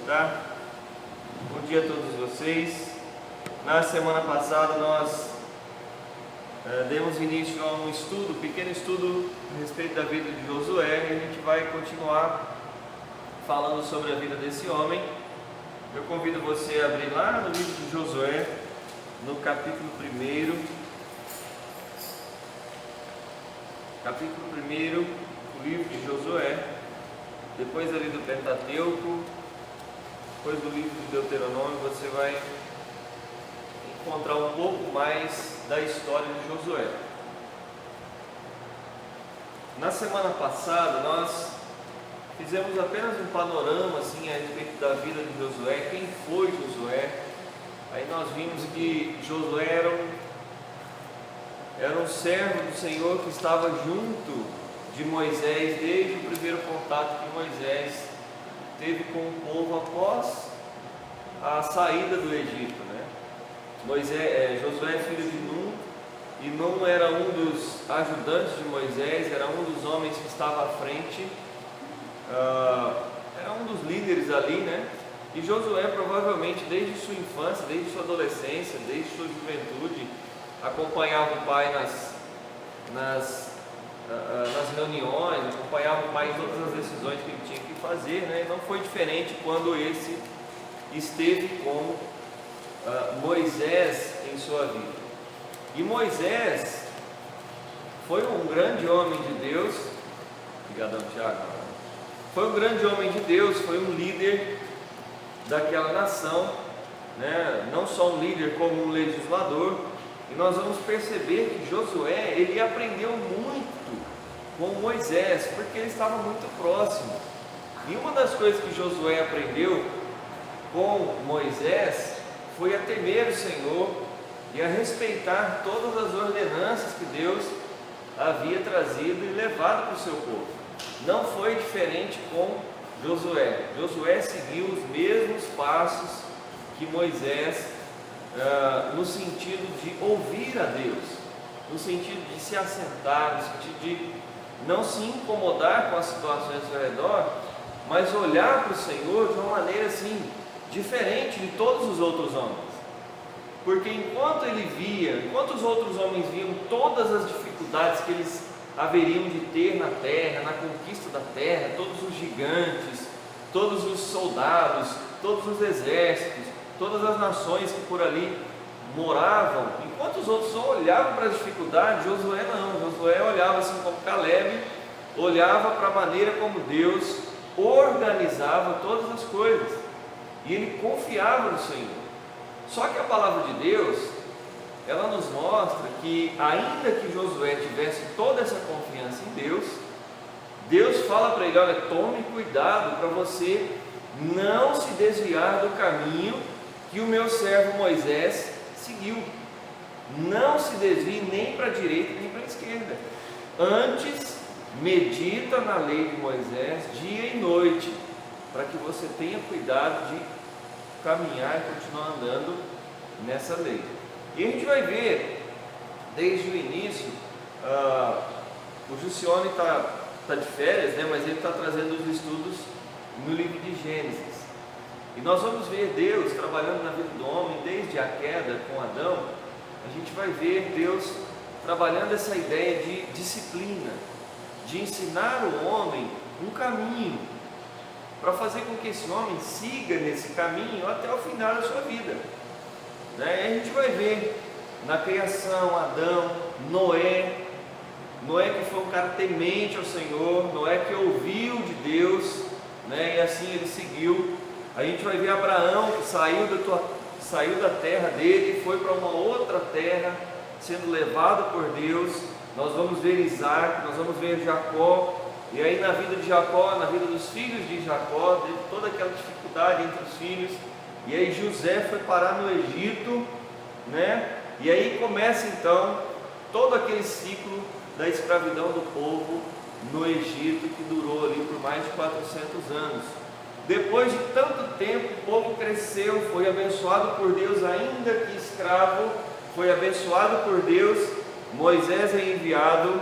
tá? Bom dia a todos vocês. Na semana passada nós demos início a um estudo, pequeno estudo a respeito da vida de Josué, e a gente vai continuar falando sobre a vida desse homem. Eu convido você a abrir lá no livro de Josué, no capítulo 1. Capítulo 1, o livro de Josué, depois ali do Pentateuco, depois do livro de Deuteronômio, você vai encontrar um pouco mais da história de Josué. Na semana passada nós fizemos apenas um panorama assim, a respeito da vida de Josué, quem foi Josué. Aí nós vimos que Josué era um servo do Senhor que estava junto de Moisés desde o primeiro contato que Moisés teve com o povo após a saída do Egito, né? Josué é filho de Nun, e Nun era um dos ajudantes de Moisés, era um dos homens que estava à frente, era um dos líderes ali, né? E Josué provavelmente desde sua infância, desde sua adolescência, desde sua juventude, acompanhava o pai nas reuniões, acompanhava o pai em todas as decisões que ele tinha que fazer, né? E não foi diferente quando esse esteve com Moisés em sua vida. E Moisés foi um grande homem de Deus. Obrigadão, Tiago. Foi um grande homem de Deus, foi um líder daquela nação, né? Não só um líder como um legislador. E nós vamos perceber que Josué, ele aprendeu muito com Moisés, porque ele estava muito próximo. E uma das coisas que Josué aprendeu com Moisés foi a temer o Senhor e a respeitar todas as ordenanças que Deus havia trazido e levado para o seu povo. Não foi diferente com Josué. Josué seguiu os mesmos passos que Moisés, no sentido de ouvir a Deus, no sentido de se assentar, no sentido de não se incomodar com as situações ao redor, mas olhar para o Senhor de uma maneira assim, diferente de todos os outros homens. Porque enquanto os outros homens viam todas as dificuldades que eles haveriam de ter na terra, na conquista da terra, todos os gigantes, todos os soldados, todos os exércitos, todas as nações que por ali moravam, enquanto os outros só olhavam para as dificuldades, Josué não. Josué olhava assim como Caleb, olhava para a maneira como Deus organizava todas as coisas, e ele confiava no Senhor. Só que a palavra de Deus, ela nos mostra que ainda que Josué tivesse toda essa confiança em Deus, Deus fala para ele: olha, tome cuidado para você não se desviar do caminho que o meu servo Moisés seguiu. Não se desvie nem para a direita nem para a esquerda. Antes, medita na lei de Moisés dia e noite, para que você tenha cuidado de caminhar e continuar andando nessa lei. E a gente vai ver desde o início, o Jussione está de férias, né, mas ele está trazendo os estudos no livro de Gênesis. E nós vamos ver Deus trabalhando na vida do homem desde a queda com Adão. A gente vai ver Deus trabalhando essa ideia de disciplina, de ensinar o homem um caminho, para fazer com que esse homem siga nesse caminho até o final da sua vida, né? E a gente vai ver na criação Adão, Noé que foi um cara temente ao Senhor, Noé que ouviu de Deus, né? E assim ele seguiu. A gente vai ver Abraão que saiu da terra dele e foi para uma outra terra, sendo levado por Deus. Nós vamos ver Isaac, nós vamos ver Jacó. E aí na vida de Jacó, na vida dos filhos de Jacó, teve toda aquela dificuldade entre os filhos. E aí José foi parar no Egito, né? E aí começa então todo aquele ciclo da escravidão do povo no Egito, que durou ali por mais de 400 anos. Depois de tanto tempo, o povo cresceu, foi abençoado por Deus, ainda que escravo, foi abençoado por Deus. Moisés é enviado,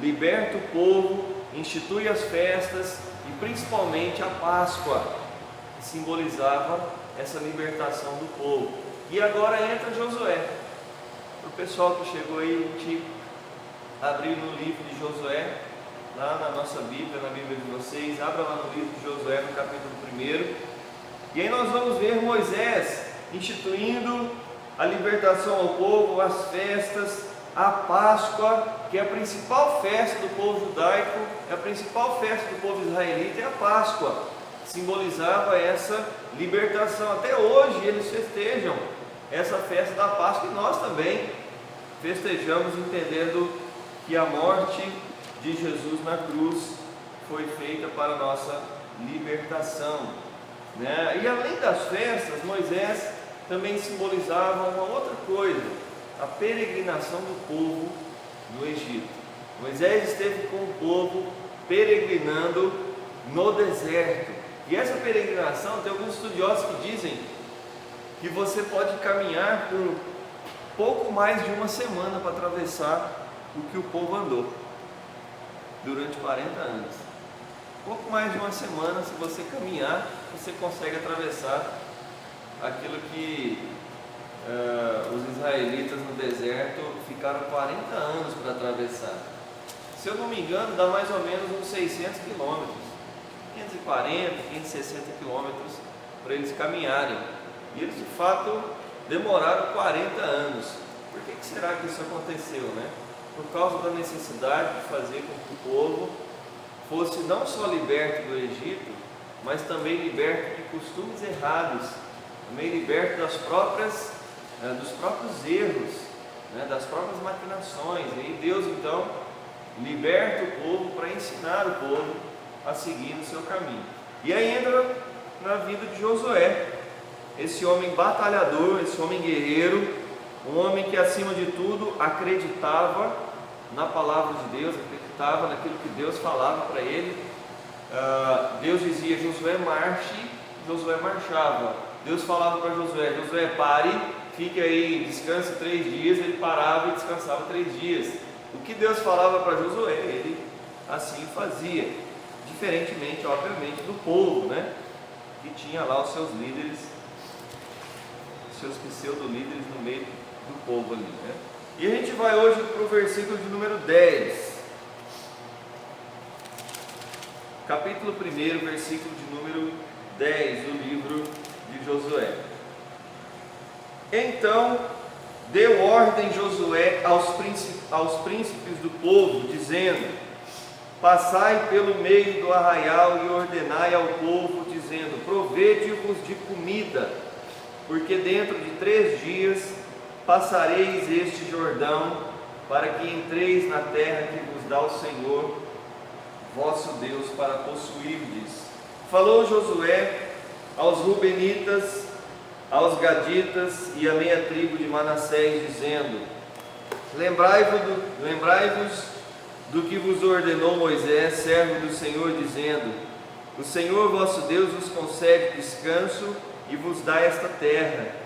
liberta o povo, institui as festas e principalmente a Páscoa. que simbolizava essa libertação do povo. E agora entra Josué. Para o pessoal que chegou aí, a gente abriu no livro de Josué, lá na nossa Bíblia, na Bíblia de vocês, abra lá no livro de Josué, no capítulo 1. E aí nós vamos ver Moisés instituindo a libertação ao povo, as festas, a Páscoa, que é a principal festa do povo judaico, é a principal festa do povo israelita, é a Páscoa, simbolizava essa libertação. Até hoje eles festejam essa festa da Páscoa e nós também festejamos, entendendo que a morte de Jesus na cruz foi feita para a nossa libertação, né? E além das festas, Moisés também simbolizava uma outra coisa, a peregrinação do povo no Egito. Moisés esteve com o povo peregrinando no deserto. E essa peregrinação, tem alguns estudiosos que dizem que você pode caminhar por pouco mais de uma semana para atravessar o que o povo andou durante 40 anos. Pouco mais de uma semana, se você caminhar, você consegue atravessar aquilo que os israelitas no deserto ficaram 40 anos para atravessar. Se eu não me engano, dá mais ou menos uns 600 quilômetros, 540, 560 quilômetros para eles caminharem. E eles de fato demoraram 40 anos. Por que será que isso aconteceu, né? Por causa da necessidade de fazer com que o povo fosse não só liberto do Egito, mas também liberto de costumes errados, também liberto dos próprios erros, né, das próprias maquinações. E aí Deus então liberta o povo para ensinar o povo a seguir no seu caminho. E aí entra na vida de Josué, esse homem batalhador, esse homem guerreiro, um homem que acima de tudo acreditava na palavra de Deus, acreditava naquilo que Deus falava para ele. Deus dizia: Josué marche, Josué marchava. Deus falava para Josué: Josué pare, fique aí, descanse 3 dias. Ele parava e descansava 3 dias. O que Deus falava para Josué, ele assim fazia, diferentemente, obviamente, do povo, né? Que tinha lá os seus líderes, seus pseudo-líderes no meio do povo ali, né? E a gente vai hoje para o versículo de número 10, capítulo 1, versículo de número 10 do livro de Josué. Então deu ordem Josué aos príncipes do povo, dizendo: passai pelo meio do arraial e ordenai ao povo, dizendo: provede-vos de comida, porque dentro de 3 dias passareis este Jordão, para que entreis na terra que vos dá o Senhor vosso Deus para possuirdes. Falou Josué aos Rubenitas, aos Gaditas e à meia tribo de Manassés, dizendo: lembrai-vos do que vos ordenou Moisés, servo do Senhor, dizendo: o Senhor vosso Deus vos concede descanso e vos dá esta terra.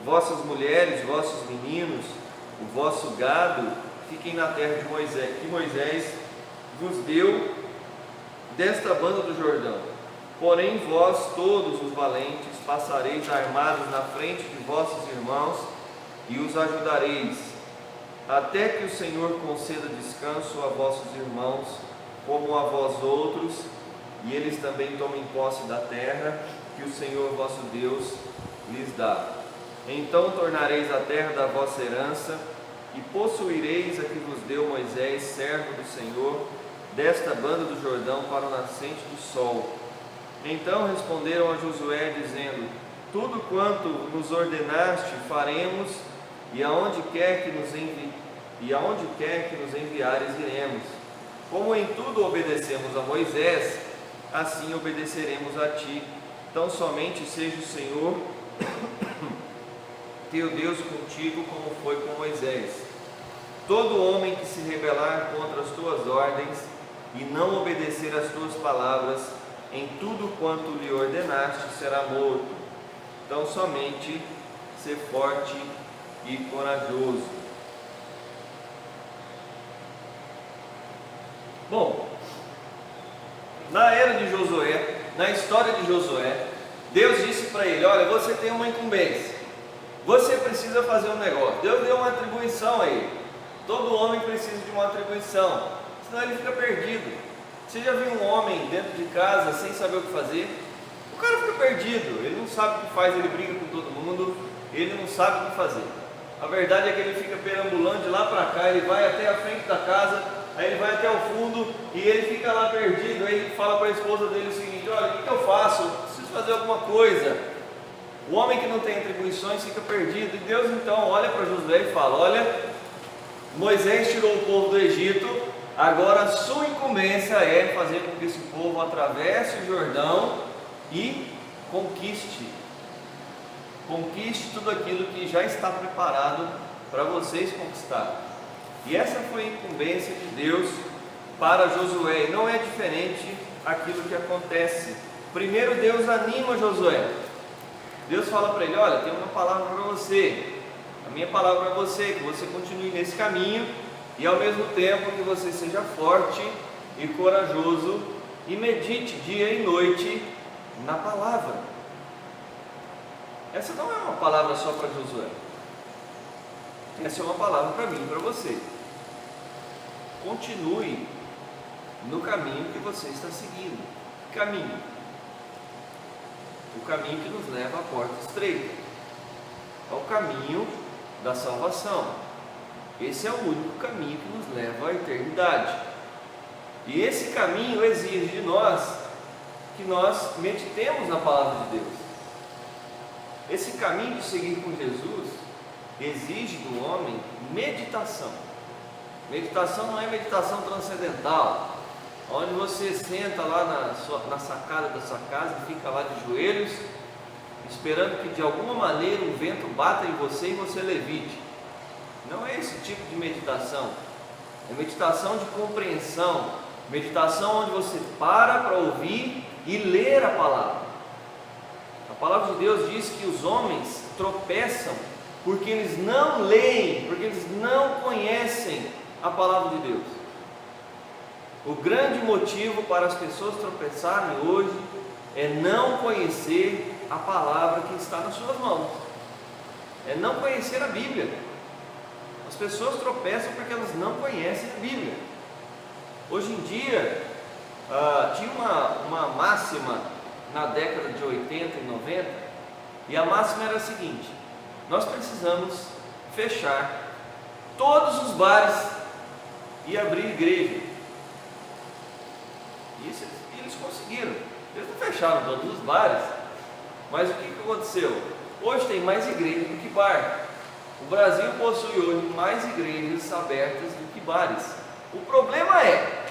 Vossas mulheres, vossos meninos, o vosso gado, fiquem na terra de Moisés, que Moisés vos deu desta banda do Jordão. Porém vós, todos os valentes, passareis armados na frente de vossos irmãos e os ajudareis, até que o Senhor conceda descanso a vossos irmãos, como a vós outros, e eles também tomem posse da terra que o Senhor vosso Deus lhes dá. Então tornareis a terra da vossa herança, e possuireis a que vos deu Moisés, servo do Senhor, desta banda do Jordão para o nascente do sol. Então responderam a Josué, dizendo: tudo quanto nos ordenaste faremos, e aonde quer que nos enviares iremos. Como em tudo obedecemos a Moisés, assim obedeceremos a ti. Tão somente seja o Senhor teu Deus contigo, como foi com Moisés. Todo homem que se rebelar contra as tuas ordens e não obedecer às tuas palavras, em tudo quanto lhe ordenaste, será morto. Então somente ser forte e corajoso. Bom, na era de Josué, na história de Josué, Deus para ele: olha, você tem uma incumbência, você precisa fazer um negócio. Deus deu uma atribuição a ele. Todo homem precisa de uma atribuição, senão ele fica perdido. Você já viu um homem dentro de casa sem saber o que fazer? O cara fica perdido, ele não sabe o que faz, ele briga com todo mundo, ele não sabe o que fazer. A verdade é que ele fica perambulando de lá para cá, ele vai até a frente da casa, aí ele vai até o fundo e ele fica lá perdido. Aí ele fala para a esposa dele o seguinte: olha, o que eu faço? Eu preciso fazer alguma coisa. O homem que não tem atribuições fica perdido. E Deus então olha para Josué e fala: olha, Moisés tirou o povo do Egito, agora a sua incumbência é fazer com que esse povo atravesse o Jordão e conquiste tudo aquilo que já está preparado para vocês conquistar. E essa foi a incumbência de Deus para Josué. E não é diferente aquilo que acontece. Primeiro Deus anima Josué. Deus fala para ele: olha, tem uma palavra para você. A minha palavra para você, que você continue nesse caminho e ao mesmo tempo que você seja forte e corajoso e medite dia e noite na palavra. Essa não é uma palavra só para Josué. Essa é uma palavra para mim e para você. Continue no caminho que você está seguindo. Que caminho? O caminho que nos leva à porta estreita. É o caminho da salvação. Esse é o único caminho que nos leva à eternidade. E esse caminho exige de nós que nós meditemos na palavra de Deus. Esse caminho de seguir com Jesus exige do homem meditação. Meditação não é meditação transcendental, onde você senta lá na sacada da sua casa e fica lá de joelhos, esperando que de alguma maneira um vento bata em você e você levite. Não é esse tipo de meditação. É meditação de compreensão, meditação onde você para ouvir e ler a palavra. A palavra de Deus diz que os homens tropeçam porque eles não leem, porque eles não conhecem a palavra de Deus. O grande motivo para as pessoas tropeçarem hoje é não conhecer a palavra que está nas suas mãos, é não conhecer a Bíblia. As pessoas tropeçam porque elas não conhecem a Bíblia. Hoje em dia, tinha uma máxima na década de 80 e 90, e a máxima era a seguinte: nós precisamos fechar todos os bares e abrir igreja. Isso eles conseguiram. Eles não fecharam todos os bares, mas o que aconteceu? Hoje tem mais igrejas do que bar. O Brasil possui hoje mais igrejas abertas do que bares. O problema é,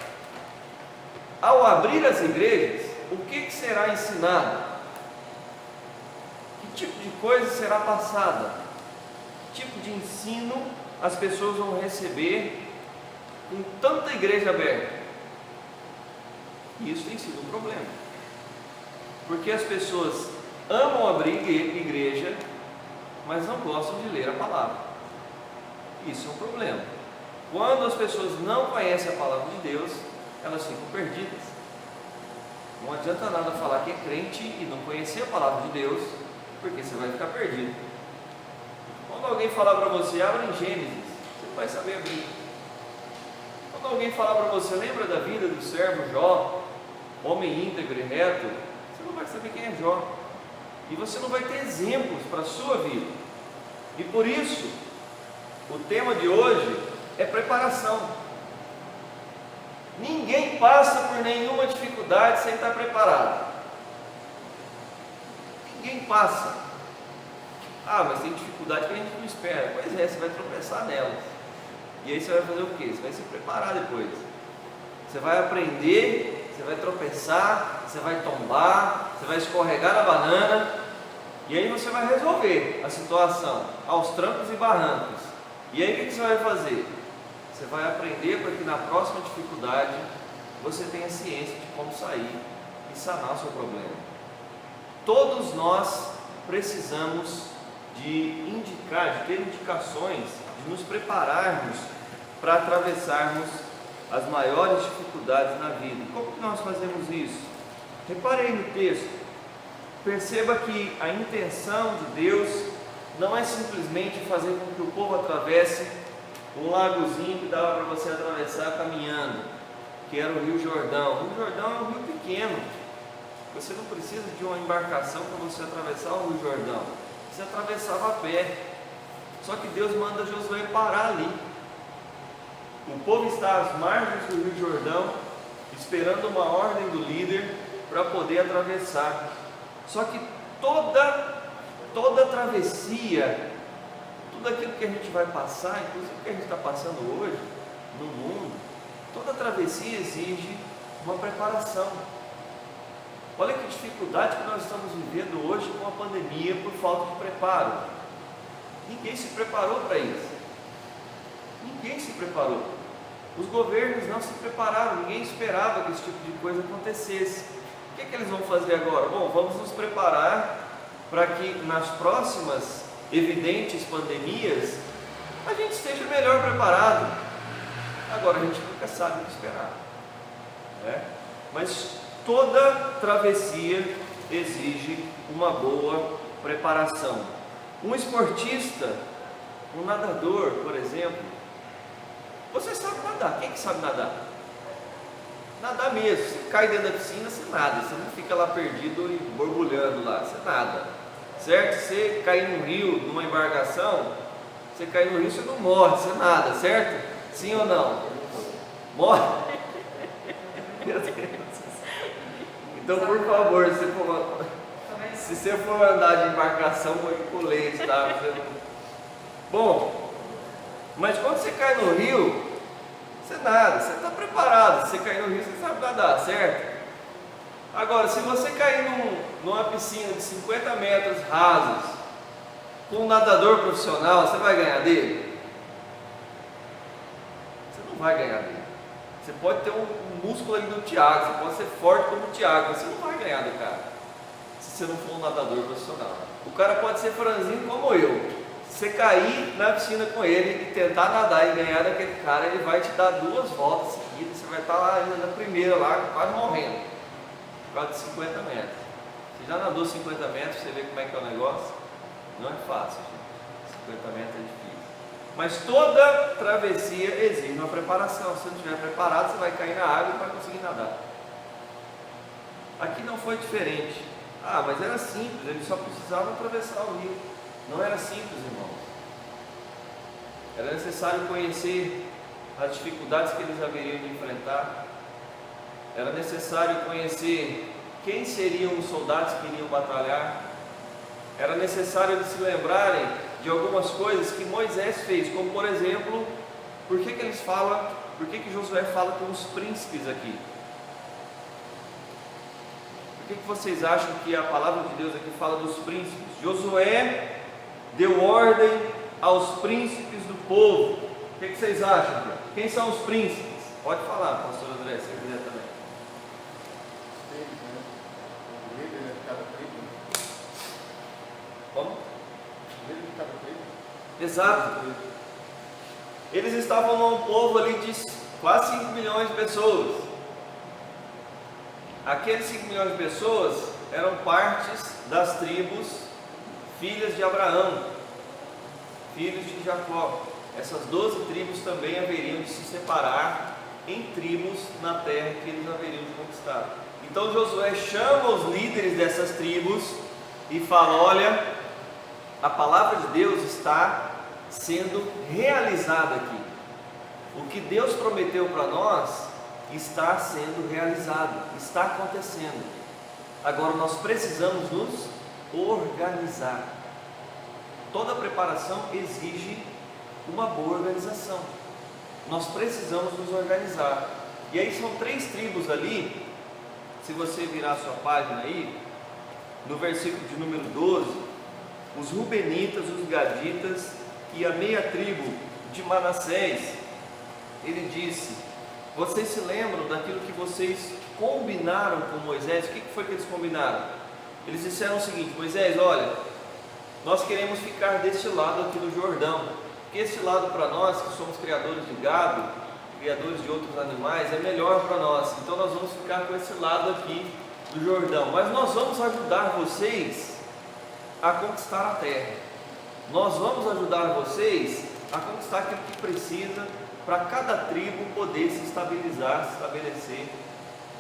ao abrir as igrejas, o que será ensinado? Que tipo de coisa será passada? Que tipo de ensino as pessoas vão receber com tanta igreja aberta? E isso tem sido um problema, porque as pessoas amam abrir igreja, mas não gostam de ler a palavra. Isso é um problema. Quando as pessoas não conhecem a palavra de Deus, elas ficam perdidas. Não adianta nada falar que é crente e não conhecer a palavra de Deus, porque você vai ficar perdido. Quando alguém falar para você: abra em Gênesis, você não vai saber abrir. Quando alguém falar para você: lembra da vida do servo Jó, homem íntegro e reto, você não vai saber quem é Jó. E você não vai ter exemplos para a sua vida. E por isso, o tema de hoje é preparação. Ninguém passa por nenhuma dificuldade sem estar preparado. Ninguém passa. Mas tem dificuldade que a gente não espera. Pois é, você vai tropeçar nelas. E aí você vai fazer o quê? Você vai se preparar depois. Você vai aprender, você vai tropeçar, você vai tombar, você vai escorregar na banana. E aí você vai resolver a situação aos trancos e barrancos. E aí o que você vai fazer? Você vai aprender para que na próxima dificuldade você tenha ciência de como sair e sanar o seu problema. Todos nós precisamos de ter indicações, de nos prepararmos para atravessarmos as maiores dificuldades na vida. Como que nós fazemos isso? Reparei no texto. Perceba que a intenção de Deus não é simplesmente fazer com que o povo atravesse um lagozinho que dava para você atravessar caminhando, que era o Rio Jordão. O Rio Jordão é um rio pequeno, você não precisa de uma embarcação para você atravessar o Rio Jordão, você atravessava a pé. Só que Deus manda Josué parar ali. O povo está às margens do Rio Jordão, esperando uma ordem do líder para poder atravessar. Só que toda travessia, tudo aquilo que a gente vai passar, inclusive o que a gente está passando hoje no mundo, toda travessia exige uma preparação. Olha que dificuldade que nós estamos vivendo hoje com a pandemia por falta de preparo. Ninguém se preparou para isso. Ninguém se preparou. Os governos não se prepararam, ninguém esperava que esse tipo de coisa acontecesse. O que é que eles vão fazer agora? Bom, vamos nos preparar para que nas próximas evidentes pandemias a gente esteja melhor preparado. Agora a gente nunca sabe o que esperar, né? Mas toda travessia exige uma boa preparação. Um esportista, um nadador, por exemplo, você sabe nadar. Quem que sabe nadar? Nadar mesmo. Você cai dentro da piscina, você nada. Você não fica lá perdido e borbulhando lá, você nada, certo? Você cair num rio, numa embarcação, você cair no rio, você não morre, você nada, certo? Sim ou não? Morre? Meu Deus. Então, por favor, se você for andar de embarcação, vou ir com leite, tá? Bom, mas quando você cai no rio, você nada, você está preparado. Se você cair no rio, você sabe nadar, certo? Agora, se você cair numa piscina de 50 metros rasos, com um nadador profissional, você vai ganhar dele? Você não vai ganhar dele. Você pode ter um músculo ali do Thiago, você pode ser forte como o Thiago, mas você não vai ganhar do cara, se você não for um nadador profissional. O cara pode ser franzino como eu. Se você cair na piscina com ele e tentar nadar e ganhar daquele cara, ele vai te dar 2 voltas seguidas, você vai estar lá ainda na primeira, lá quase morrendo, por causa de 50 metros. Você já nadou 50 metros, você vê como é que é o negócio? Não é fácil, gente. 50 metros é difícil. Mas toda travessia exige uma preparação. Se você não estiver preparado, você vai cair na água e não vai conseguir nadar. Aqui não foi diferente. Ah, mas era simples, eles só precisavam atravessar o rio. Não era simples, irmãos. Era necessário conhecer as dificuldades que eles haveriam de enfrentar. Era necessário conhecer quem seriam os soldados que iriam batalhar. Era necessário eles se lembrarem de algumas coisas que Moisés fez, como por exemplo, por que Josué fala com os príncipes aqui? Por que vocês acham que a palavra de Deus aqui fala dos príncipes? Josué deu ordem aos príncipes do povo. O que vocês acham? Quem são os príncipes? Pode falar, pastor André, se quiser também. Como? Exato. Eles estavam num povo ali de quase 5 milhões de pessoas. Aqueles 5 milhões de pessoas eram partes das tribos filhas de Abraão, filhos de Jacó. Essas 12 tribos também haveriam de se separar em tribos na terra que eles haveriam de conquistar. Então Josué chama os líderes dessas tribos e fala: olha, a palavra de Deus está sendo realizada aqui. O que Deus prometeu para nós está sendo realizado, está acontecendo. Agora nós precisamos nos organizar. Toda preparação exige uma boa organização. Nós precisamos nos organizar. E aí são 3 tribos ali. Se você virar a sua página aí, no versículo de número 12, os Rubenitas, os Gaditas e a meia tribo de Manassés. Ele disse: vocês se lembram daquilo que vocês combinaram com Moisés? O que foi que eles combinaram? Eles disseram o seguinte: Moisés, olha, nós queremos ficar deste lado aqui do Jordão, porque este lado para nós, que somos criadores de gado, criadores de outros animais, é melhor para nós. Então nós vamos ficar com esse lado aqui do Jordão, mas nós vamos ajudar vocês a conquistar a terra. Nós vamos ajudar vocês a conquistar aquilo que precisa para cada tribo poder se estabilizar, se estabelecer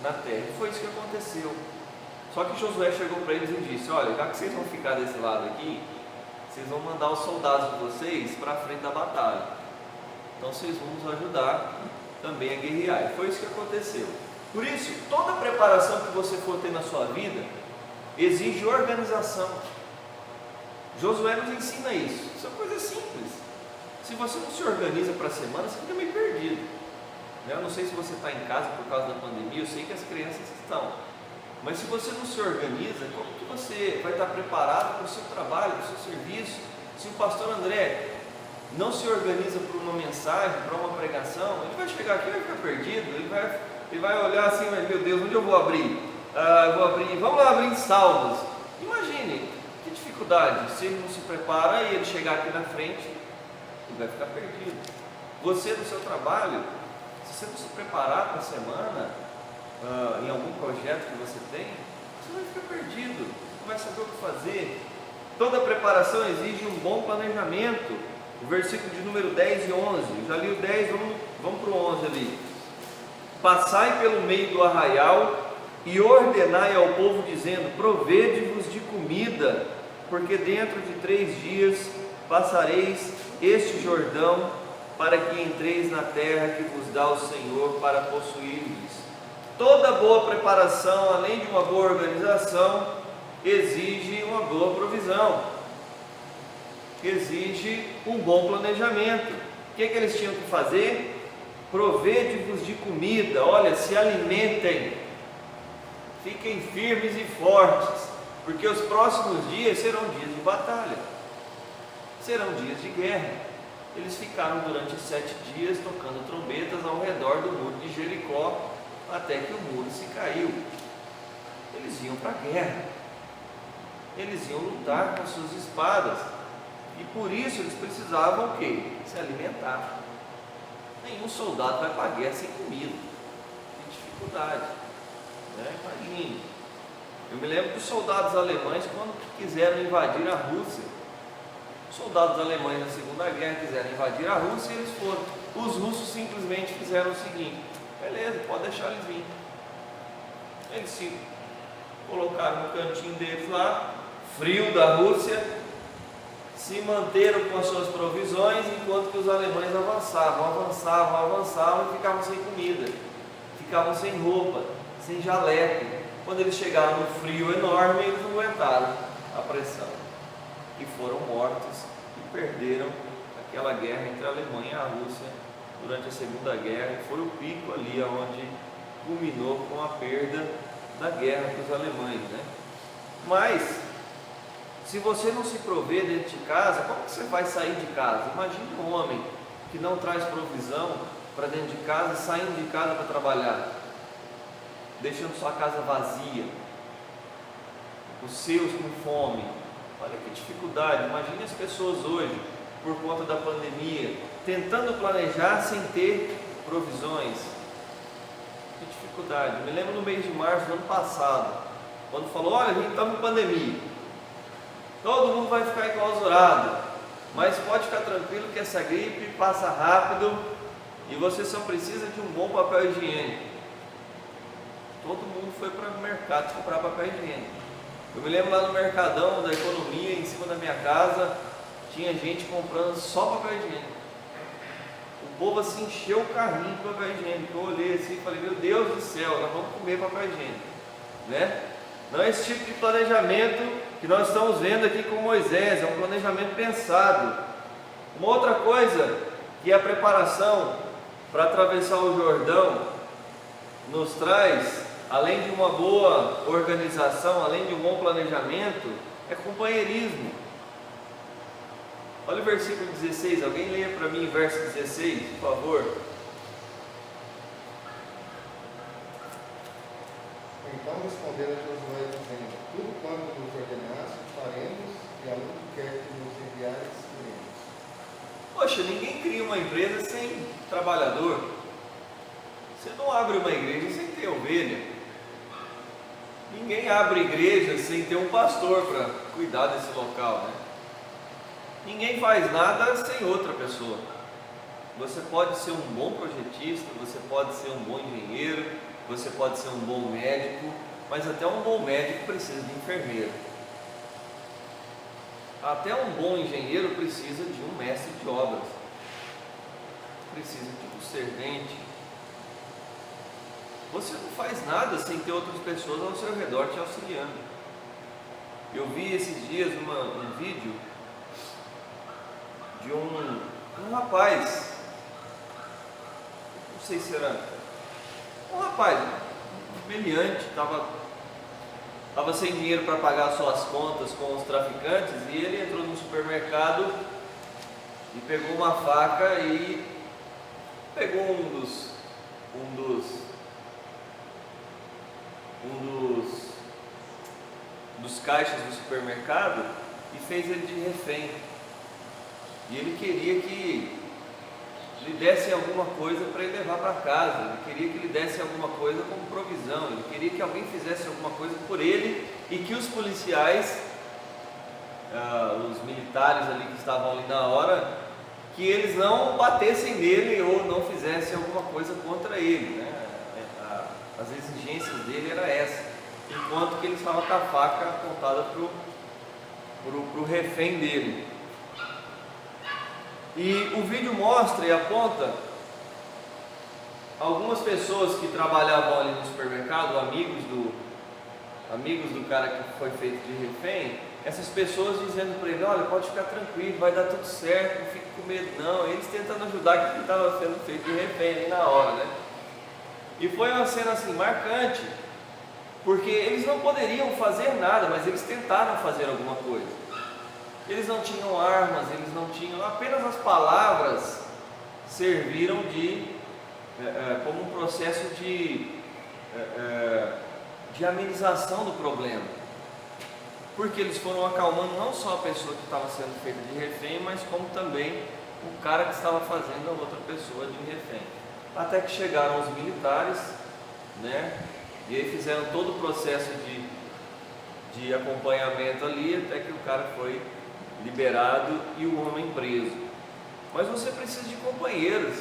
na terra. E foi isso que aconteceu. Só que Josué chegou para eles e disse: olha, já que vocês vão ficar desse lado aqui, vocês vão mandar os soldados de vocês para a frente da batalha. Então vocês vão nos ajudar também a guerrear. E foi isso que aconteceu. Por isso, toda preparação que você for ter na sua vida exige organização. Josué nos ensina isso. Isso é uma coisa simples. Se você não se organiza para a semana, você fica meio perdido. Eu não sei se você está em casa por causa da pandemia, eu sei que as crianças estão. Mas se você não se organiza, como que você vai estar preparado para o seu trabalho, para o seu serviço? Se o pastor André não se organiza para uma mensagem, para uma pregação, ele vai chegar aqui e vai ficar perdido, ele vai olhar assim, mas meu Deus, onde eu vou abrir? Vamos lá abrir em Salmos. Imagine, que dificuldade, se ele não se prepara e ele chegar aqui na frente, ele vai ficar perdido. Você no seu trabalho, se você não se preparar para a semana, em algum projeto que você tem, você vai ficar perdido, não vai saber o que fazer. Toda preparação exige um bom planejamento. O versículo de número 10 e 11, eu já li o 10, vamos para o 11 ali. Passai pelo meio do arraial e ordenai ao povo, dizendo: provede-vos de comida, porque dentro de 3 dias passareis este Jordão, para que entreis na terra que vos dá o Senhor para possuir-lhes. Toda boa preparação, além de uma boa organização, exige uma boa provisão, exige um bom planejamento. O que eles tinham que fazer? Provede-vos de comida, olha, se alimentem, fiquem firmes e fortes, porque os próximos dias serão dias de batalha, serão dias de guerra. Eles ficaram durante 7 dias tocando trombetas ao redor do muro de Jericó, até que o muro se caiu. Eles iam para a guerra, eles iam lutar com as suas espadas, e por isso eles precisavam o quê? Se alimentar. Nenhum soldado vai para a guerra sem comida, tem dificuldade, né? Imagine. Eu me lembro dos soldados alemães quando quiseram invadir a Rússia. Os soldados alemães na Segunda Guerra quiseram invadir a Rússia e eles foram. Os russos simplesmente fizeram o seguinte: beleza, pode deixar eles virem. Eles se colocaram no cantinho deles lá, frio da Rússia, se manteram com as suas provisões, enquanto que os alemães avançavam e ficavam sem comida, ficavam sem roupa, sem jaleco. Quando eles chegaram no frio enorme, eles não aguentaram a pressão e foram mortos e perderam aquela guerra entre a Alemanha e a Rússia durante a Segunda Guerra. Foi o pico ali onde culminou com a perda da guerra para os alemães, né? Mas se você não se prover dentro de casa, como que você vai sair de casa? Imagine um homem que não traz provisão para dentro de casa, saindo de casa para trabalhar, deixando sua casa vazia, os seus com fome. Olha que dificuldade. Imagine as pessoas hoje, por conta da pandemia, tentando planejar sem ter provisões. Que dificuldade. Eu me lembro no mês de março do ano passado, quando falou: olha, a gente está em pandemia, todo mundo vai ficar enclausurado, mas pode ficar tranquilo que essa gripe passa rápido e você só precisa de um bom papel higiênico. Todo mundo foi para o mercado comprar papel higiênico. Eu me lembro lá no Mercadão da Economia, em cima da minha casa, tinha gente comprando só papel higiênico. O povo assim encheu o carrinho de papel higiênico. Eu olhei assim e falei: meu Deus do céu, nós vamos comer papel higiênico, né? Não é esse tipo de planejamento que nós estamos vendo aqui com Moisés, é um planejamento pensado. Uma outra coisa que a preparação para atravessar o Jordão nos traz, além de uma boa organização, além de um bom planejamento, é companheirismo. Olha o versículo 16, alguém leia para mim o verso 16, por favor. Então responderam a Josué, dizendo: tudo quanto nos ordenaste, faremos, e aonde quer que nos enviares, iremos. Poxa, ninguém cria uma empresa sem trabalhador. Você não abre uma igreja sem ter ovelha. Ninguém abre igreja sem ter um pastor para cuidar desse local, né? Ninguém faz nada sem outra pessoa. Você pode ser um bom projetista, você pode ser um bom engenheiro, você pode ser um bom médico, mas até um bom médico precisa de enfermeiro. Até um bom engenheiro precisa de um mestre de obras, precisa de um servente. Você não faz nada sem ter outras pessoas ao seu redor te auxiliando. Eu vi esses dias um vídeo de um rapaz, não sei se era um rapaz, um meliante, estava sem dinheiro para pagar suas contas com os traficantes, e ele entrou no supermercado e pegou uma faca e pegou um dos caixas do supermercado e fez ele de refém. E ele queria que lhe dessem alguma coisa para ele levar para casa, ele queria que lhe dessem alguma coisa como provisão, ele queria que alguém fizesse alguma coisa por ele e que os policiais, os militares ali que estavam ali na hora, que eles não batessem nele ou não fizessem alguma coisa contra ele, né? As exigências dele era essa, enquanto que ele estava com a faca apontada para o refém dele. E o vídeo mostra e aponta algumas pessoas que trabalhavam ali no supermercado, amigos do cara que foi feito de refém. Essas pessoas dizendo para ele: olha, pode ficar tranquilo, vai dar tudo certo, não fique com medo não. Eles tentando ajudar quem estava sendo feito de refém ali na hora, né? E foi uma cena assim marcante, porque eles não poderiam fazer nada, mas eles tentaram fazer alguma coisa. Eles não tinham armas, eles não tinham, apenas as palavras serviram como um processo de amenização do problema, porque eles foram acalmando não só a pessoa que estava sendo feita de refém, mas como também o cara que estava fazendo a outra pessoa de refém, até que chegaram os militares, né? E aí fizeram todo o processo de acompanhamento ali, até que o cara foi liberado e o homem preso. Mas você precisa de companheiros,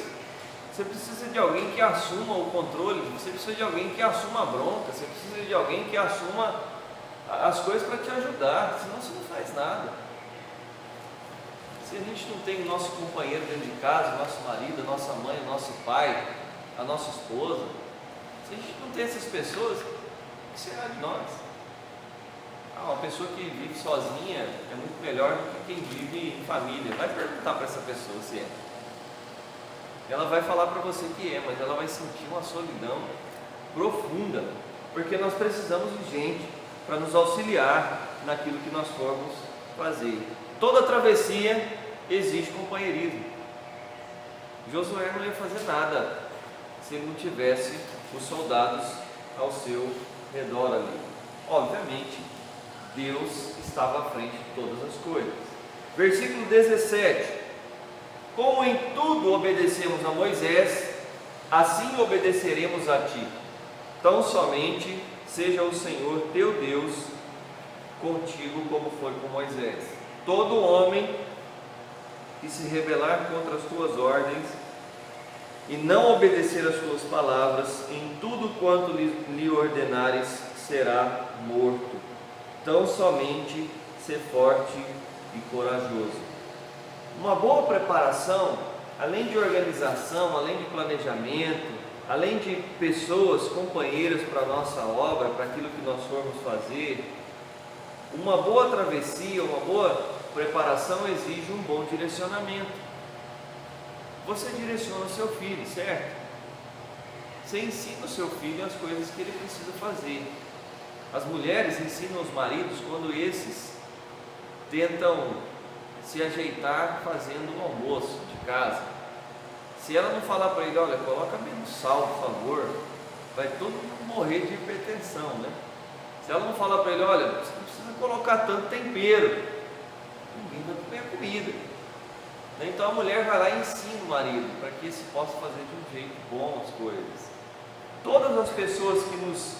você precisa de alguém que assuma o controle, você precisa de alguém que assuma a bronca, você precisa de alguém que assuma as coisas para te ajudar, senão você não faz nada. Se a gente não tem o nosso companheiro dentro de casa, o nosso marido, a nossa mãe, o nosso pai, a nossa esposa, se a gente não tem essas pessoas, o que será de nós? Uma pessoa que vive sozinha é muito melhor do que quem vive em família. Vai perguntar para essa pessoa se é. Ela vai falar para você que é, mas ela vai sentir uma solidão profunda, porque nós precisamos de gente para nos auxiliar naquilo que nós formos fazer. Toda travessia exige companheirismo. Josué não ia fazer nada se ele não tivesse os soldados ao seu redor ali. Obviamente, Deus estava à frente de todas as coisas. Versículo 17: como em tudo obedecemos a Moisés, assim obedeceremos a ti. Tão somente seja o Senhor teu Deus contigo, como foi com Moisés. Todo homem que se rebelar contra as tuas ordens e não obedecer às tuas palavras, em tudo quanto lhe ordenares, será morto. Tão somente ser forte e corajoso. Uma boa preparação, além de organização, além de planejamento, além de pessoas, companheiras para a nossa obra, para aquilo que nós formos fazer, uma boa travessia, uma boa preparação exige um bom direcionamento. Você direciona o seu filho, certo? Você ensina o seu filho as coisas que ele precisa fazer. As mulheres ensinam os maridos quando esses tentam se ajeitar fazendo um almoço de casa. Se ela não falar para ele: olha, coloca menos sal, por favor, vai todo mundo morrer de hipertensão, né? Se ela não falar para ele: olha, você não precisa colocar tanto tempero, ninguém vai comer a comida. Então a mulher vai lá e ensina o marido para que esse possa fazer de um jeito bom as coisas. Todas as pessoas que nos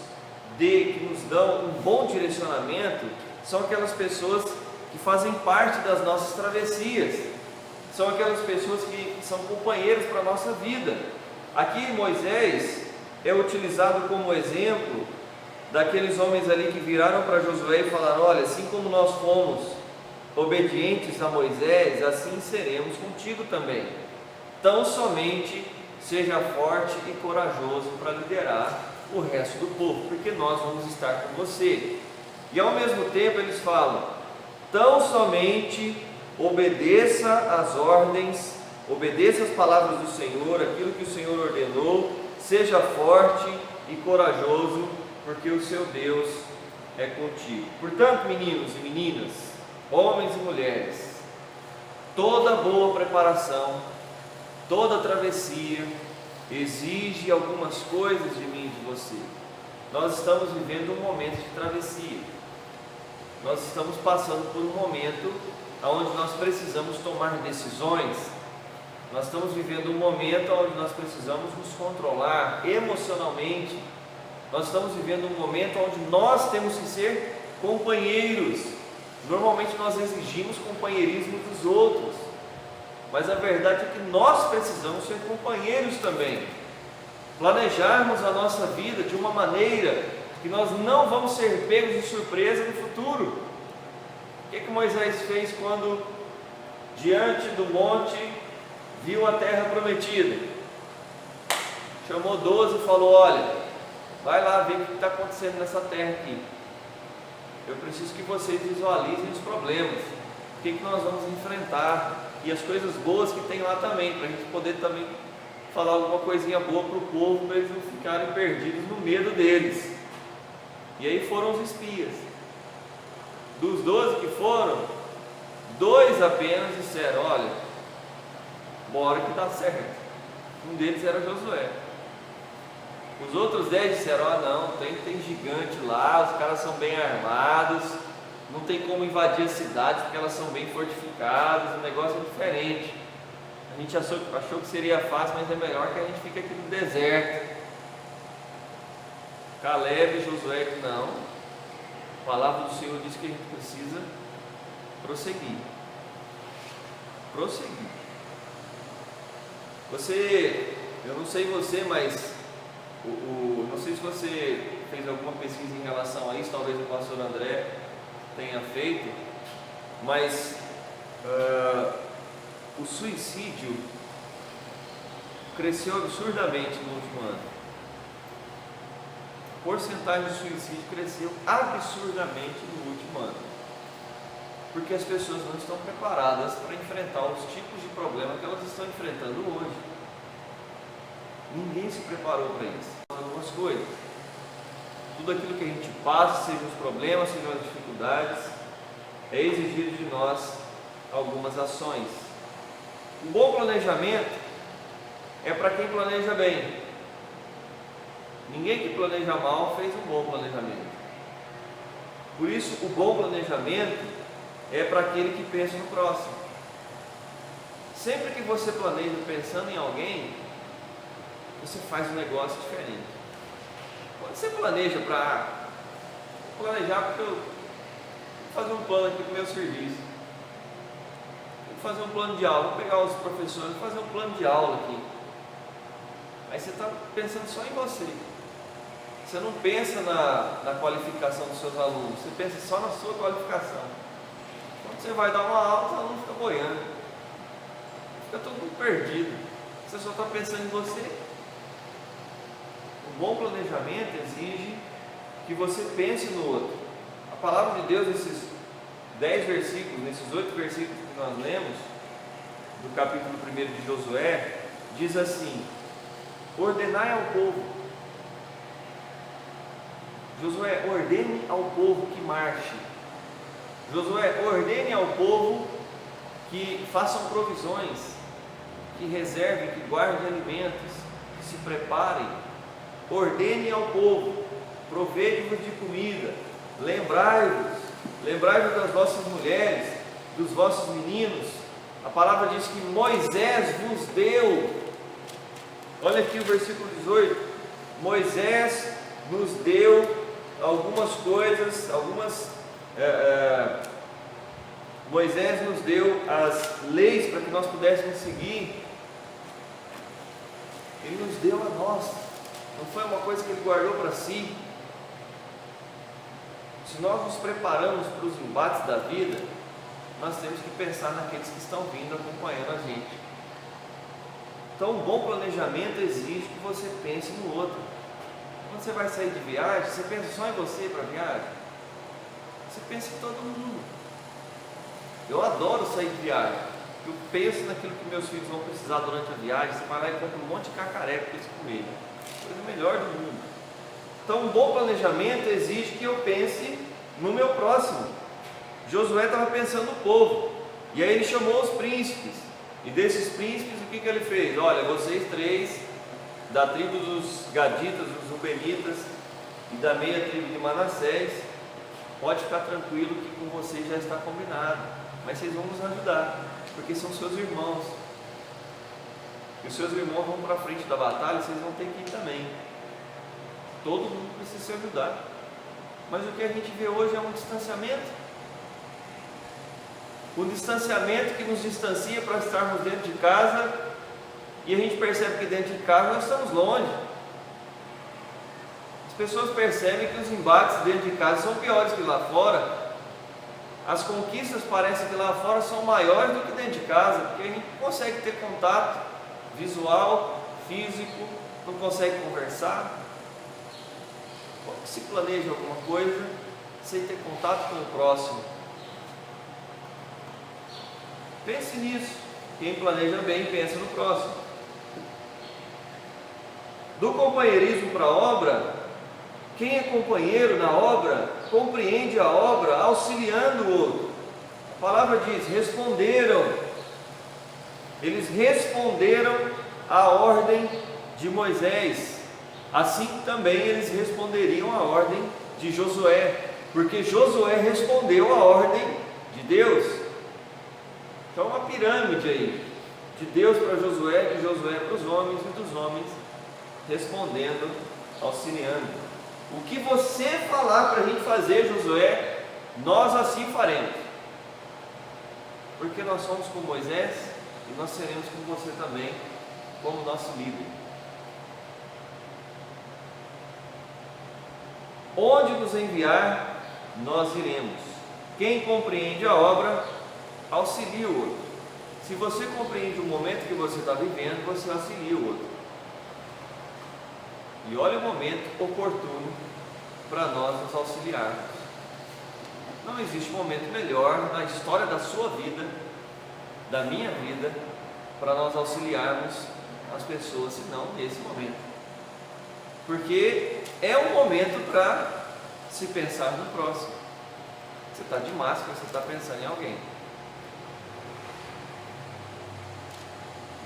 que nos dão um bom direcionamento são aquelas pessoas que fazem parte das nossas travessias, são aquelas pessoas que são companheiros para a nossa vida. Aqui Moisés é utilizado como exemplo daqueles homens ali que viraram para Josué e falaram: olha, assim como nós fomos obedientes a Moisés, assim seremos contigo também. Tão somente seja forte e corajoso para liderar o resto do povo, porque nós vamos estar com você. E ao mesmo tempo eles falam: tão somente obedeça às ordens, obedeça às palavras do Senhor, aquilo que o Senhor ordenou, seja forte e corajoso, porque o seu Deus é contigo. Portanto, meninos e meninas, homens e mulheres, toda boa preparação, toda travessia exige algumas coisas de mim e de você. Nós estamos vivendo um momento de travessia. Nós estamos passando por um momento onde nós precisamos tomar decisões. Nós estamos vivendo um momento onde nós precisamos nos controlar emocionalmente. Nós estamos vivendo um momento onde nós temos que ser companheiros. Normalmente nós exigimos companheirismo dos outros, mas a verdade é que nós precisamos ser companheiros também. Planejarmos a nossa vida de uma maneira que nós não vamos ser pegos de surpresa no futuro. O que Moisés fez quando, diante do monte, viu a terra prometida? Chamou 12 e falou: olha, vai lá ver o que está acontecendo nessa terra aqui. Eu preciso que vocês visualizem os problemas, o que nós vamos enfrentar, e as coisas boas que tem lá também, para a gente poder também falar alguma coisinha boa para o povo, para eles não ficarem perdidos no medo deles. E aí foram os espias. Dos 12 que foram, 2 apenas disseram: olha, bora que dá certo. Um deles era Josué. Os outros 10 disseram: ó, não, tem gigante lá, os caras são bem armados, não tem como invadir as cidades porque elas são bem fortificadas, o negócio é diferente. A gente achou que seria fácil, mas é melhor que a gente fique aqui no deserto. Caleb e Josué: não, a palavra do Senhor diz que a gente precisa prosseguir. Eu não sei você, mas não sei se você fez alguma pesquisa em relação a isso, talvez o pastor André tenha feito, mas o suicídio cresceu absurdamente no último ano. A porcentagem de suicídio cresceu absurdamente no último ano, porque as pessoas não estão preparadas para enfrentar os tipos de problema que elas estão enfrentando hoje. Ninguém se preparou para isso. Algumas coisas, tudo aquilo que a gente passa, sejam os problemas, sejam as dificuldades, é exigido de nós algumas ações. Um bom planejamento é para quem planeja bem. Ninguém que planeja mal fez um bom planejamento. Por isso, o bom planejamento é para aquele que pensa no próximo. Sempre que você planeja pensando em alguém, você faz um negócio diferente. Quando você planeja porque eu vou fazer um plano aqui para o meu serviço, vou fazer um plano de aula, vou pegar os professores, vou fazer um plano de aula aqui. Aí você está pensando só em você. Você não pensa na qualificação dos seus alunos, você pensa só na sua qualificação. Quando você vai dar uma aula, os alunos ficam boiando, fica todo mundo perdido. Você só está pensando em você. O bom planejamento exige que você pense no outro. A palavra de Deus, nesses 10 versículos, nesses 8 versículos que nós lemos, do capítulo 1 de Josué, diz assim: ordenai ao povo. Josué, ordene ao povo que marche. Josué, ordene ao povo que façam provisões, que reservem, que guardem alimentos, que se preparem. Ordene ao povo, provede-vos de comida, lembrai-vos das vossas mulheres, dos vossos meninos. A palavra diz que Moisés vos deu. Olha aqui o versículo 18: Moisés nos deu algumas coisas, Moisés nos deu as leis para que nós pudéssemos seguir. Ele nos deu a nós, não foi uma coisa que Ele guardou para si. Se nós nos preparamos para os embates da vida, nós temos que pensar naqueles que estão vindo acompanhando a gente. Então, um bom planejamento exige que você pense no outro. Quando você vai sair de viagem, você pensa só em você para a viagem? Você pensa em todo mundo. Eu adoro sair de viagem. Eu penso naquilo que meus filhos vão precisar durante a viagem. Você vai lá e compra um monte de cacareco para eles comerem. Coisa melhor do mundo. Então, um bom planejamento exige que eu pense no meu próximo. Josué estava pensando no povo, e aí ele chamou os príncipes, e desses príncipes o que ele fez? Olha, vocês três, da tribo dos Gaditas, dos Rubenitas e da meia tribo de Manassés, pode ficar tranquilo que com vocês já está combinado, mas vocês vão nos ajudar, porque são seus irmãos, e os seus irmãos vão para a frente da batalha, vocês vão ter que ir também. Todo mundo precisa se ajudar. Mas o que a gente vê hoje é um distanciamento. Um distanciamento que nos distancia para estarmos dentro de casa, e a gente percebe que dentro de casa nós estamos longe. As pessoas percebem que os embates dentro de casa são piores que lá fora. As conquistas parecem que lá fora são maiores do que dentro de casa, porque a gente não consegue ter contato visual, físico, não consegue conversar. Como que se planeja alguma coisa sem ter contato com o próximo? Pense nisso. Quem planeja bem, pensa no próximo. Do companheirismo para a obra, quem é companheiro na obra, compreende a obra auxiliando o outro. A palavra diz, responderam. Eles responderam à ordem de Moisés. Assim também eles responderiam à ordem de Josué, porque Josué respondeu à ordem de Deus. Então, uma pirâmide aí, de Deus para Josué, de Josué para os homens, e dos homens respondendo, auxiliando. O que você falar para a gente fazer, Josué, nós assim faremos, porque nós somos com Moisés e nós seremos com você também, como nosso líder. Onde nos enviar, nós iremos. Quem compreende a obra, auxilia o outro. Se você compreende o momento que você está vivendo, você auxilia o outro. E olha o momento oportuno para nós nos auxiliarmos. Não existe momento melhor na história da sua vida, da minha vida, para nós auxiliarmos as pessoas, senão nesse momento. Porque é um momento para se pensar no próximo. Você está de máscara, você está pensando em alguém.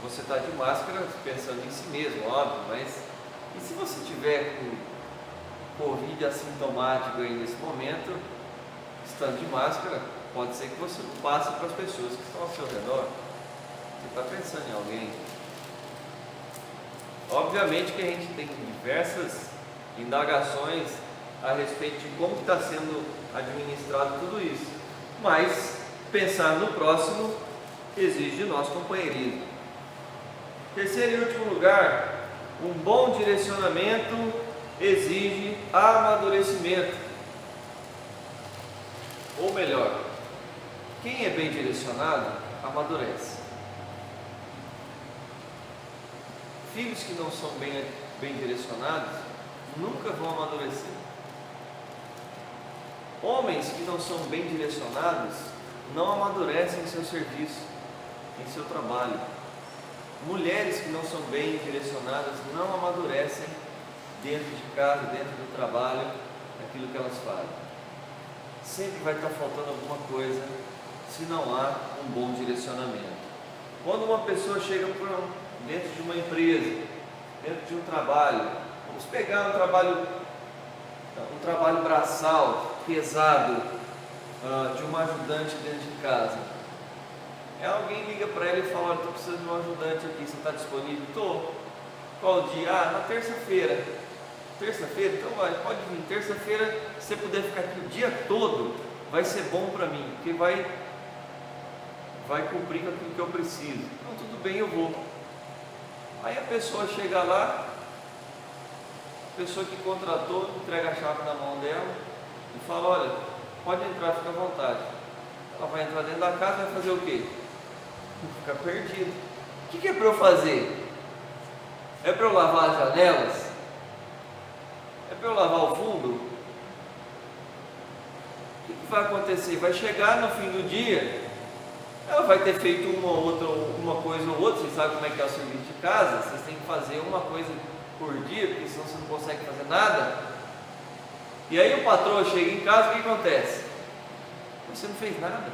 Você está de máscara pensando em si mesmo, óbvio, mas e se você tiver com Covid assintomático aí nesse momento, estando de máscara, pode ser que você não passe para as pessoas que estão ao seu redor. Você está pensando em alguém. Obviamente que a gente tem diversas indagações a respeito de como está sendo administrado tudo isso, mas pensar no próximo exige de nós companheirismo. Terceiro e último lugar, um bom direcionamento exige amadurecimento. Ou melhor, quem é bem direcionado, amadurece. Filhos que não são bem direcionados, nunca vão amadurecer. Homens que não são bem direcionados, não amadurecem em seu serviço, em seu trabalho. Mulheres que não são bem direcionadas não amadurecem dentro de casa, dentro do trabalho, naquilo que elas fazem. Sempre vai estar faltando alguma coisa se não há um bom direcionamento. Quando uma pessoa chega dentro de uma empresa, dentro de um trabalho, vamos pegar um trabalho braçal, pesado, de uma ajudante dentro de casa. Alguém liga para ela e fala, olha, estou precisando de um ajudante aqui, você está disponível? Estou. Qual dia? Na terça-feira. Terça-feira? Então pode vir. Terça-feira, se você puder ficar aqui o dia todo, vai ser bom para mim, porque vai cumprir com aquilo que eu preciso. Então tudo bem, eu vou. Aí a pessoa chega lá, a pessoa que contratou entrega a chave na mão dela e fala: olha, pode entrar, fica à vontade. Ela vai entrar dentro da casa e vai fazer o quê? Ficar perdido. O que é para eu fazer? É para eu lavar as janelas? É para eu lavar o fundo? O que vai acontecer? Vai chegar no fim do dia, ela vai ter feito uma coisa ou outra. Vocês sabem como é que é o serviço de casa? Vocês têm que fazer uma coisa por dia, porque senão você não consegue fazer nada. E aí o patrão chega em casa, o que acontece? Você não fez nada.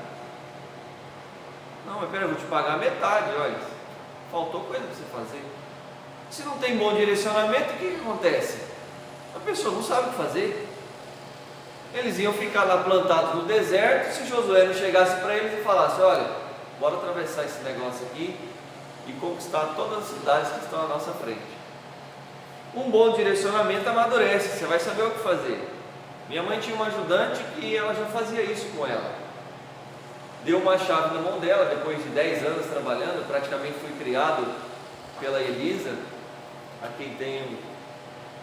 Não, mas peraí, eu vou te pagar metade, olha, faltou coisa para você fazer. Se não tem bom direcionamento, o que acontece? A pessoa não sabe o que fazer. Eles iam ficar lá plantados no deserto, se Josué não chegasse para eles e falasse: olha, bora atravessar esse negócio aqui e conquistar todas as cidades que estão à nossa frente. Um bom direcionamento amadurece, você vai saber o que fazer. Minha mãe tinha uma ajudante que ela já fazia isso com ela. Deu uma chave na mão dela, depois de 10 anos trabalhando, praticamente fui criado pela Elisa, a quem tenho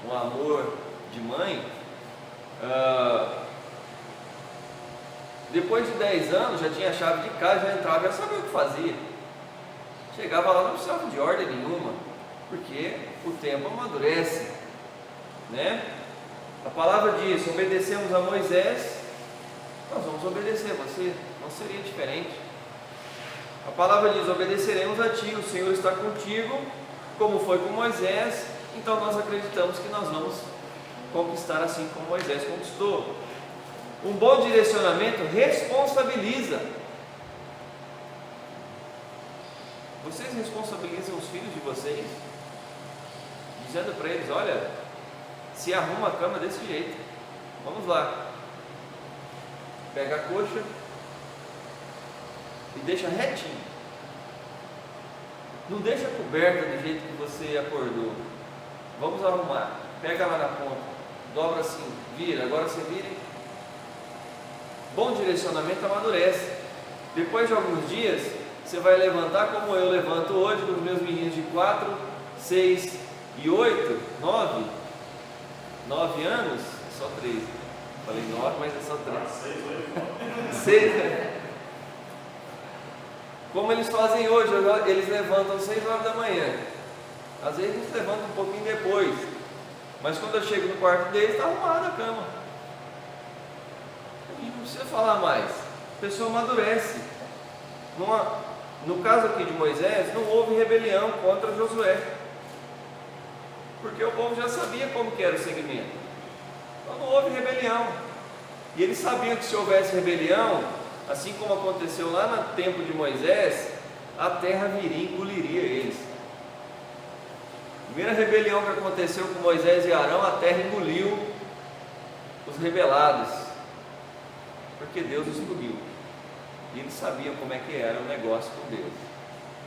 um amor de mãe. Depois de 10 anos, já tinha a chave de casa, já entrava, já sabia o que fazia. Chegava lá, não precisava de ordem nenhuma, porque o tempo amadurece, né? A palavra diz: obedecemos a Moisés, nós vamos obedecer a você, não seria diferente. A palavra diz: obedeceremos a ti, o Senhor está contigo, como foi com Moisés. Então nós acreditamos que nós vamos conquistar assim como Moisés conquistou. Um bom direcionamento responsabiliza. Vocês responsabilizam os filhos de vocês, dizendo para eles: olha, se arruma a cama desse jeito, vamos lá, pega a coxa e deixa retinho, não deixa coberta do jeito que você acordou, vamos arrumar, pega lá na ponta, dobra assim, vira, agora você vira. Bom direcionamento amadurece. Depois de alguns dias, você vai levantar como eu levanto hoje com os meus meninos de 4, 6 e 8, 9 anos, é só 3. Falei 9, mas é só 3. 6, né? Como eles fazem hoje, eles levantam 6 horas da manhã. Às vezes eles levantam um pouquinho depois, mas quando eu chego no quarto deles, está arrumada a cama. E não precisa falar mais. A pessoa amadurece. No caso aqui de Moisés, não houve rebelião contra Josué, porque o povo já sabia como que era o segmento. Então não houve rebelião. E eles sabiam que se houvesse rebelião, assim como aconteceu lá no tempo de Moisés, a terra viria e engoliria eles. A primeira rebelião que aconteceu com Moisés e Arão, a terra engoliu os rebelados, porque Deus os engoliu. E eles sabiam como é que era o negócio com Deus.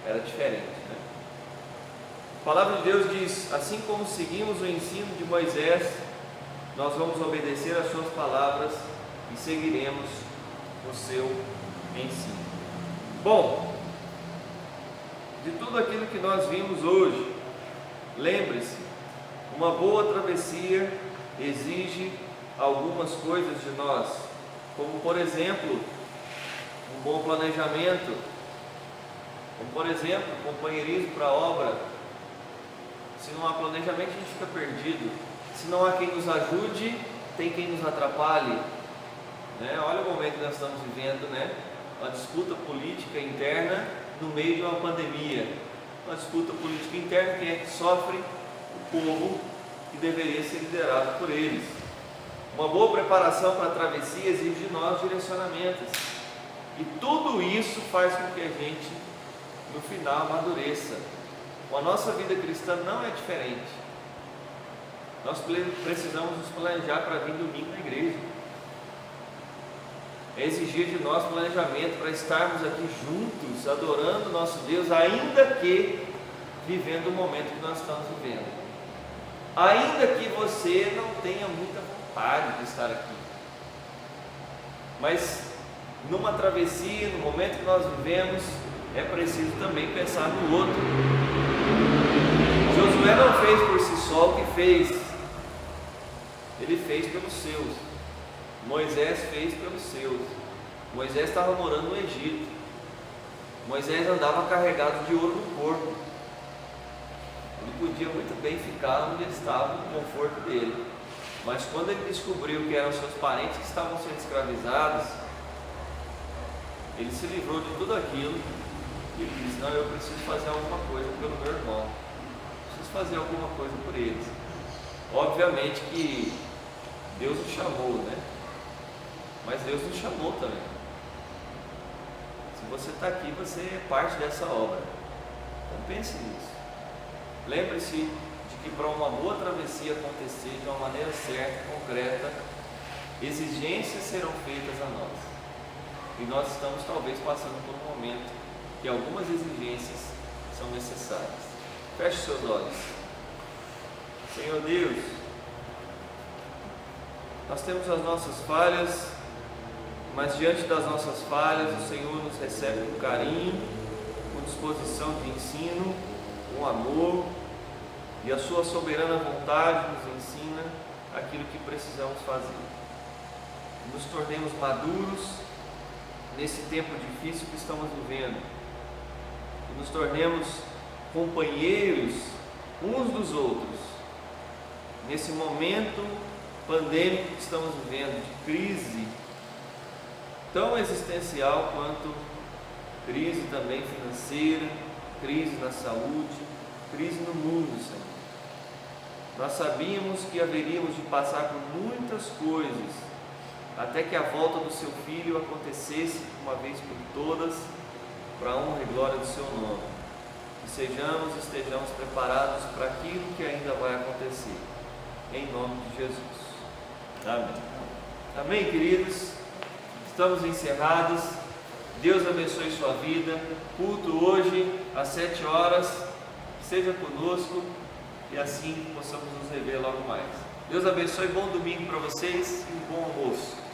Era diferente, né? A palavra de Deus diz: assim como seguimos o ensino de Moisés, nós vamos obedecer às suas palavras e seguiremos o seu ensino. Bom, de tudo aquilo que nós vimos hoje, lembre-se, uma boa travessia exige algumas coisas de nós, como por exemplo, um bom planejamento, como por exemplo, companheirismo para a obra. Se não há planejamento, a gente fica perdido. Se não há quem nos ajude, tem quem nos atrapalhe, né? Olha o momento que nós estamos vivendo, né? Uma disputa política interna no meio de uma pandemia. Uma disputa política interna, quem é que sofre? O povo, que deveria ser liderado por eles. Uma boa preparação para a travessia exige de nós direcionamentos. E tudo isso faz com que a gente, no final, amadureça. A nossa vida cristã não é diferente. Nós precisamos nos planejar para vir domingo na igreja. É exigir de nós planejamento para estarmos aqui juntos, adorando nosso Deus, ainda que vivendo o momento que nós estamos vivendo. ainda que você não tenha muita vontade de estar aqui. Mas numa travessia, no momento que nós vivemos, é preciso também pensar no outro. Josué não fez por si só o que fez, ele fez pelos seus. Moisés fez pelos seus. Moisés estava morando no Egito. Moisés andava carregado de ouro no corpo. Ele podia muito bem ficar onde ele estava, no conforto dele. Mas quando ele descobriu que eram seus parentes que estavam sendo escravizados, ele se livrou de tudo aquilo e ele disse: não, eu preciso fazer alguma coisa pelo meu irmão, preciso fazer alguma coisa por eles. Obviamente que Deus o chamou, né? Mas Deus nos chamou também. Se você está aqui, você é parte dessa obra. Então pense nisso. Lembre-se de que para uma boa travessia acontecer de uma maneira certa, concreta, exigências serão feitas a nós. E nós estamos talvez passando por um momento que algumas exigências são necessárias. Feche seus olhos. Senhor Deus, nós temos as nossas falhas, mas diante das nossas falhas, o Senhor nos recebe com carinho, com disposição de ensino, com amor, e a sua soberana vontade nos ensina aquilo que precisamos fazer. Nos tornemos maduros nesse tempo difícil que estamos vivendo, e nos tornemos companheiros uns dos outros nesse momento pandêmico que estamos vivendo, de crise tão existencial quanto crise também financeira, crise na saúde, crise no mundo, Senhor. Nós sabíamos que haveríamos de passar por muitas coisas até que a volta do seu Filho acontecesse uma vez por todas, para a honra e glória do seu nome. Que estejamos preparados para aquilo que ainda vai acontecer, em nome de Jesus. Amém. Amém, queridos? Estamos encerrados. Deus abençoe sua vida. Culto hoje às 7 horas. Seja conosco e assim possamos nos rever logo mais. Deus abençoe, bom domingo para vocês e um bom almoço.